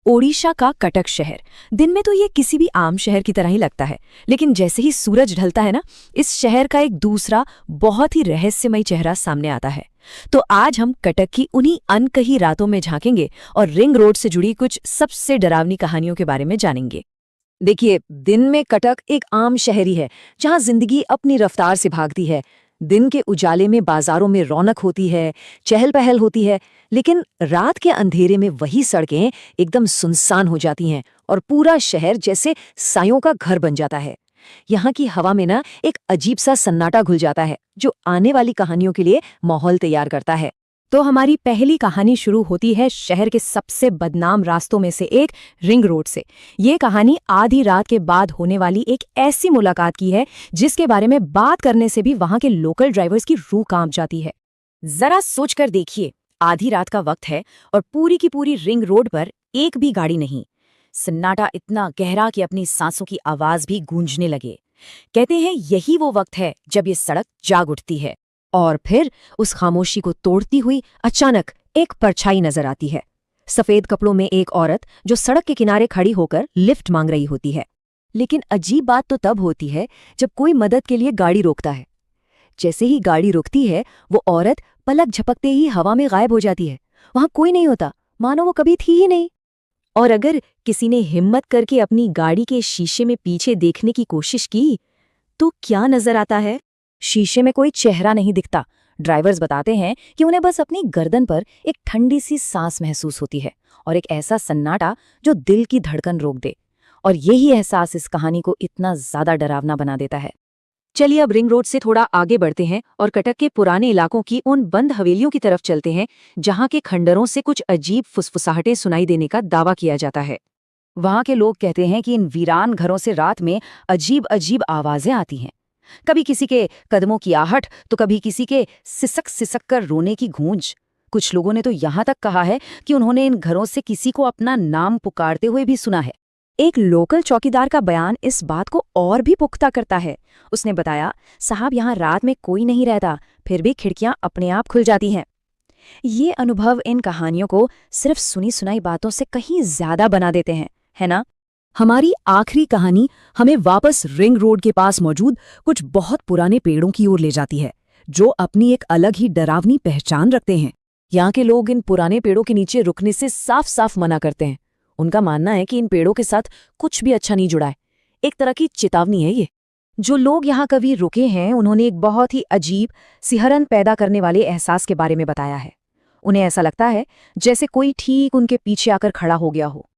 ओडिशा का कटक शहर। दिन में तो ये किसी भी आम शहर की तरह ही लगता है, लेकिन जैसे ही सूरज ढलता है ना, इस शहर का एक दूसरा बहुत ही रहस्यमय चेहरा सामने आता है। तो आज हम कटक की उन्हीं अनकही रातों में झांकेंगे और रिंग रोड से जुड़ी कुछ सबसे डरावनी कहानियों के बारे में जानेंगे। देखिए, दिन में कटक एक आम शहर ही है, जहाँ जिंदगी अपनी रफ्तार से भागती है। दिन के उजाले में बाजारों में रौनक होती है, चहल पहल होती है, लेकिन रात के अंधेरे में वही सड़कें एकदम सुनसान हो जाती हैं और पूरा शहर जैसे सायों का घर बन जाता है। यहाँ की हवा में ना एक अजीब सा सन्नाटा घुल जाता है, जो आने वाली कहानियों के लिए माहौल तैयार करता है। तो हमारी पहली कहानी शुरू होती है शहर के सबसे बदनाम रास्तों में से एक, रिंग रोड से। ये कहानी आधी रात के बाद होने वाली एक ऐसी मुलाकात की है जिसके बारे में बात करने से भी वहां के लोकल ड्राइवर्स की रूह कांप जाती है। जरा सोचकर देखिए, आधी रात का वक्त है और पूरी की पूरी रिंग रोड पर एक भी गाड़ी नहीं। सन्नाटा इतना गहरा कि अपनी सांसों की आवाज भी गूंजने लगे। कहते हैं यही वो वक्त है जब ये सड़क जाग उठती है। और फिर उस खामोशी को तोड़ती हुई अचानक एक परछाई नजर आती है। सफेद कपड़ों में एक औरत जो सड़क के किनारे खड़ी होकर लिफ्ट मांग रही होती है। लेकिन अजीब बात तो तब होती है जब कोई मदद के लिए गाड़ी रोकता है। जैसे ही गाड़ी रुकती है, वो औरत पलक झपकते ही हवा में गायब हो जाती है। वहां कोई नहीं होता, मानो वो कभी थी ही नहीं। और अगर किसी ने हिम्मत करके अपनी गाड़ी के शीशे में पीछे देखने की कोशिश की, तो क्या नजर आता है? शीशे में कोई चेहरा नहीं दिखता। ड्राइवर्स बताते हैं कि उन्हें बस अपनी गर्दन पर एक ठंडी सी सांस महसूस होती है और एक ऐसा सन्नाटा जो दिल की धड़कन रोक दे। और यही एहसास इस कहानी को इतना ज्यादा डरावना बना देता है। चलिए अब रिंग रोड से थोड़ा आगे बढ़ते हैं और कटक के पुराने इलाकों की उन बंद हवेलियों की तरफ चलते हैं, जहां के खंडरों से कुछ अजीब फुसफुसाहटें सुनाई देने का दावा किया जाता है। वहां के लोग कहते हैं कि इन वीरान घरों से रात में अजीब अजीब आवाजें आती हैं। कभी किसी के कदमों की आहट, तो कभी किसी के सिसक सिसक कर रोने की गूंज। कुछ लोगों ने तो यहाँ तक कहा है कि उन्होंने इन घरों से किसी को अपना नाम पुकारते हुए भी सुना है। एक लोकल चौकीदार का बयान इस बात को और भी पुख्ता करता है। उसने बताया, साहब यहाँ रात में कोई नहीं रहता, फिर भी खिड़कियां अपने आप खुल जाती हैं। ये अनुभव इन कहानियों को सिर्फ सुनी सुनाई बातों से कहीं ज्यादा बना देते हैं, है ना? हमारी आखिरी कहानी हमें वापस रिंग रोड के पास मौजूद कुछ बहुत पुराने पेड़ों की ओर ले जाती है, जो अपनी एक अलग ही डरावनी पहचान रखते हैं। यहाँ के लोग इन पुराने पेड़ों के नीचे रुकने से साफ साफ मना करते हैं। उनका मानना है कि इन पेड़ों के साथ कुछ भी अच्छा नहीं जुड़ा है। एक तरह की चेतावनी है ये। जो लोग यहाँ कभी रुके हैं, उन्होंने एक बहुत ही अजीब, सिहरन पैदा करने वाले एहसास के बारे में बताया है। उन्हें ऐसा लगता है जैसे कोई ठीक उनके पीछे आकर खड़ा हो गया हो।